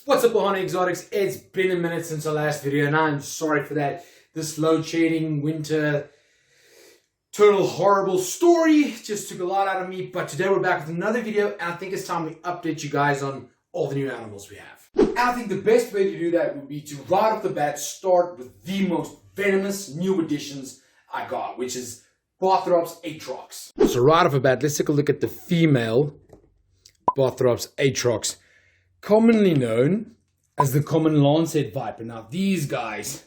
What's up, Ohana Exotics? It's been a minute since our last video, and I'm sorry for that. This load shedding winter total horrible story just took a lot out of me. But today we're back with another video, and I think it's time we update you guys on all the new animals we have. And I think the best way to do that would be to right off the bat start with the most venomous new additions I got, which is Barthrops Aatrox. So right off the bat, let's take a look at the female Barthrops Aatrox, commonly known as the common lancet viper. Now these guys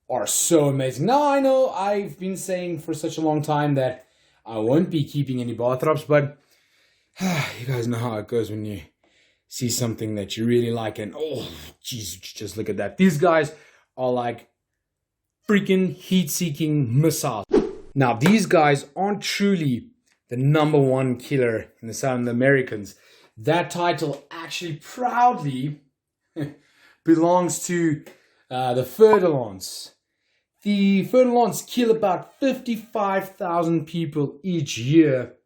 are so amazing. Now I know I've been saying for such a long time that I won't be keeping any Barthrops, but you guys know how it goes when you see something that you really like and oh jeez, just look at that. These guys are like freaking heat-seeking missiles. Now these guys aren't truly the #1 killer in the South Americans. That title actually proudly belongs to the Fer-de-Lance. The Fer-de-Lance kill about 55,000 people each year,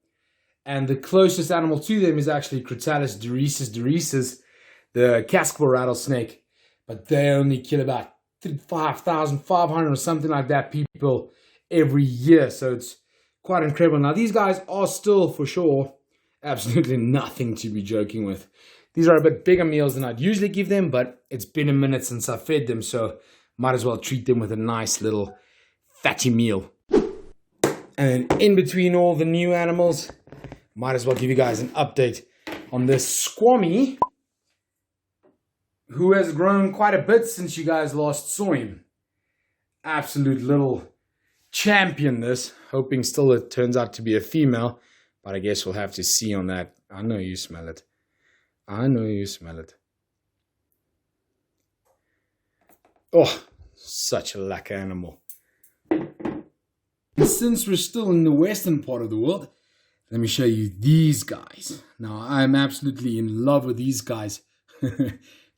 and the closest animal to them is actually Crotalus dorissus, the cascabel rattlesnake, but they only kill about 5,500 or something like that people every year, so it's quite incredible. Now these guys are still for sure absolutely nothing to be joking with. These are a bit bigger meals than I'd usually give them, but it's been a minute since I fed them, so might as well treat them with a nice little fatty meal. And in between all the new animals, might as well give you guys an update on this squammy, who has grown quite a bit since you guys last saw him. Absolute little champion this, hoping still it turns out to be a female. But I guess we'll have to see on that. I know you smell it. I know you smell it. Oh, such a lucky animal. And since we're still in the western part of the world, let me show you these guys. Now, I'm absolutely in love with these guys.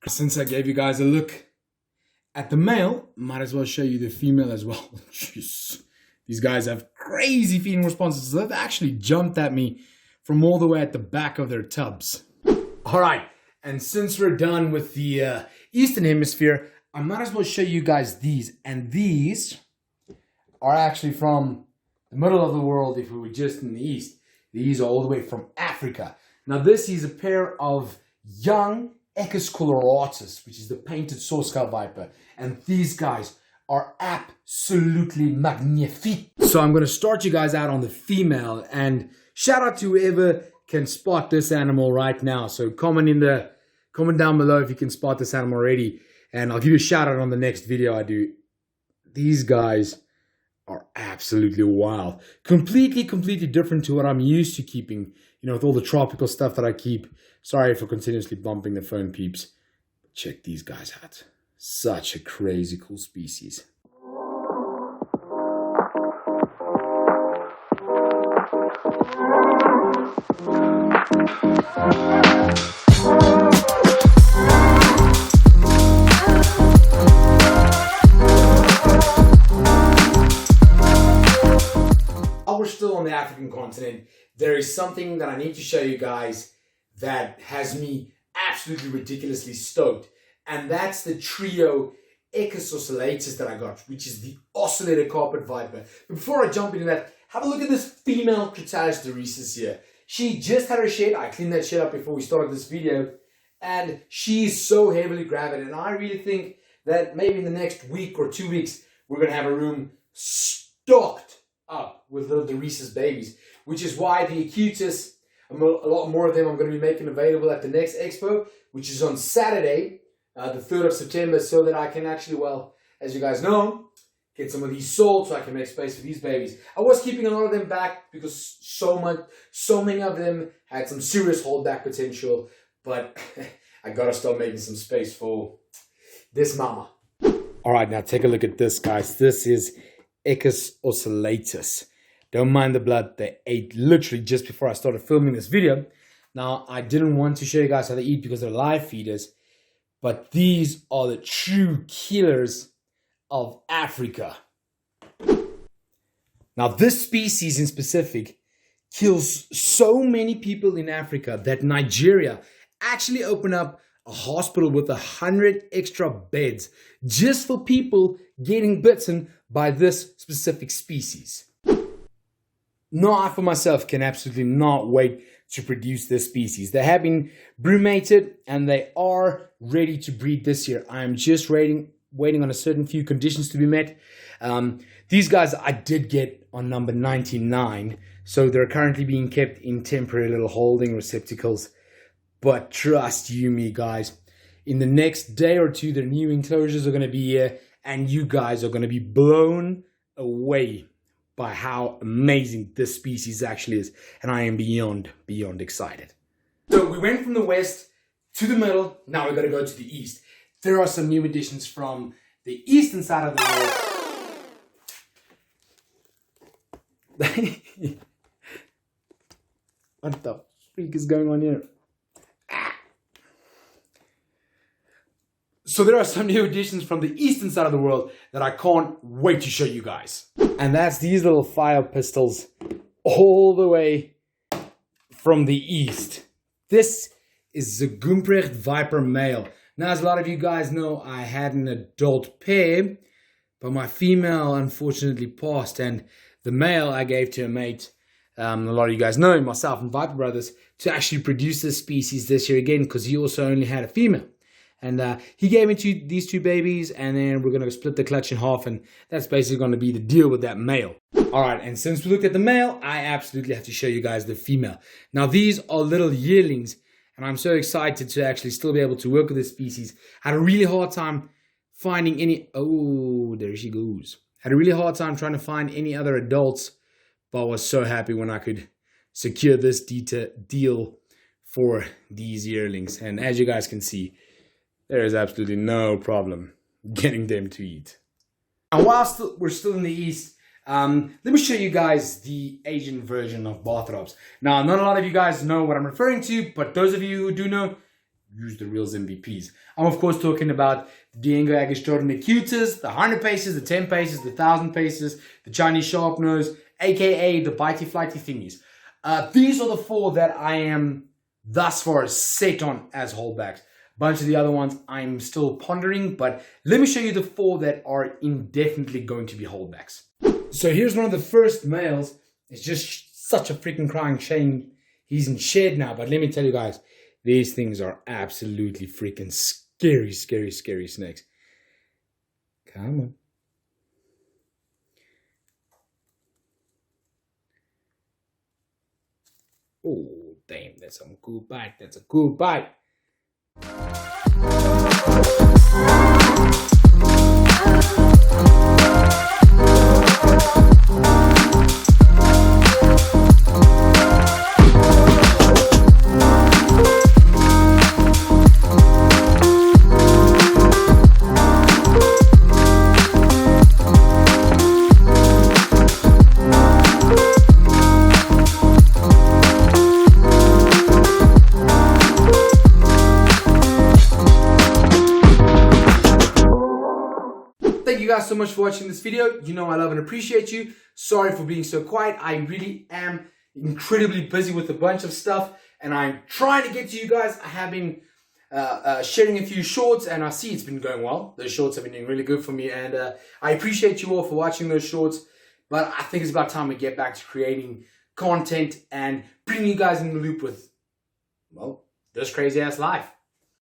Since I gave you guys a look at the male, might as well show you the female as well. Jeez. These guys have crazy feeding responses. They've actually jumped at me from all the way at the back of their tubs. All right, and since we're done with the Eastern Hemisphere, I might as well show you guys these. And these are actually from the middle of the world if we were just in the East. These are all the way from Africa. Now this is a pair of young echiss coloratus, which is the painted saw-scale viper. And these guys are absolutely magnifique. So I'm going to start you guys out on the female, and shout out to whoever can spot this animal right now. So comment down below if you can spot this animal already, and I'll give you a shout out on the next video I do. These guys are absolutely wild. Completely different to what I'm used to keeping, you know, with all the tropical stuff that I keep. Sorry for continuously bumping the phone, peeps. Check these guys out. Such a crazy cool species. While we're still on the African continent, there is something that I need to show you guys that has me absolutely ridiculously stoked. And that's the trio echiss ocellatus that I got, which is the ocellated carpet viper. But before I jump into that, have a look at this female Crotalus dorissus here. She just had her shed. I cleaned that shed up before we started this video. And she's so heavily gravid. And I really think that maybe in the next week or 2 weeks, we're going to have a room stocked up with little dorissus babies. Which is why the echiss, a lot more of them I'm going to be making available at the next expo, which is on Saturday, the 3rd of September, so that I can actually, well, as you guys know, get some of these sold so I can make space for these babies. I was keeping a lot of them back because so many of them had some serious holdback potential, but I gotta start making some space for this mama. All right, now take a look at this, guys. This is echiss ocellatus. Don't mind the blood. They ate literally just before I started filming this video. Now, I didn't want to show you guys how they eat because they're live feeders, but these are the true killers of Africa. Now, this species in specific kills so many people in Africa that Nigeria actually opened up a hospital with 100 extra beds just for people getting bitten by this specific species. No, I for myself can absolutely not wait to produce this species. They have been brumated and they are ready to breed this year. I am just waiting on a certain few conditions to be met. These guys I did get on number 99, so they're currently being kept in temporary little holding receptacles. But trust you me, guys, in the next day or two, their new enclosures are going to be here, and you guys are going to be blown away by how amazing this species actually is. And I am beyond excited. So we went from the west to the middle. Now we're going to go to the east. There are some new additions from the eastern side of the world. What the freak is going on here? So there are some new additions from the eastern side of the world that I can't wait to show you guys. And that's these little fire pistols all the way from the east. This is the Goombre viper male. Now, as a lot of you guys know, I had an adult pair, but my female unfortunately passed, and the male I gave to a mate. A lot of you guys know, myself and Viper Brothers, to actually produce this species this year again, because he also only had a female. And he gave me these two babies, and then we're going to split the clutch in half, and that's basically going to be the deal with that male. Alright, and since we looked at the male, I absolutely have to show you guys the female. Now, these are little yearlings, and I'm so excited to actually still be able to work with this species. I had a really hard time finding any... Oh, there she goes. Had a really hard time trying to find any other adults, but I was so happy when I could secure this deal for these yearlings. And as you guys can see, there is absolutely no problem getting them to eat. And whilst we're still in the east, let me show you guys the Asian version of Barthrops. Now, not a lot of you guys know what I'm referring to, but those of you who do know, use the real MVPs. I'm of course talking about the Diego Agostor and the Cutas, the 100 paces, the 10 paces, the 1000 paces, the Chinese sharp nose, aka the bitey flighty thingies. These are the four that I am thus far set on as holdbacks. Bunch of the other ones I'm still pondering, but let me show you the four that are indefinitely going to be holdbacks. So here's one of the first males. It's just such a freaking crying shame he's in shed now, but let me tell you guys, these things are absolutely freaking scary, scary, scary snakes. Come on. Oh, damn, that's some cool bite. That's a cool bite. Thank you guys so much for watching this video. You know I love and appreciate you. Sorry for being so quiet. I really am incredibly busy with a bunch of stuff, and I'm trying to get to you guys. I have been sharing a few shorts, and I see it's been going well. Those shorts have been doing really good for me, and I appreciate you all for watching those shorts. But I think it's about time we get back to creating content and bringing you guys in the loop with, well, this crazy ass life.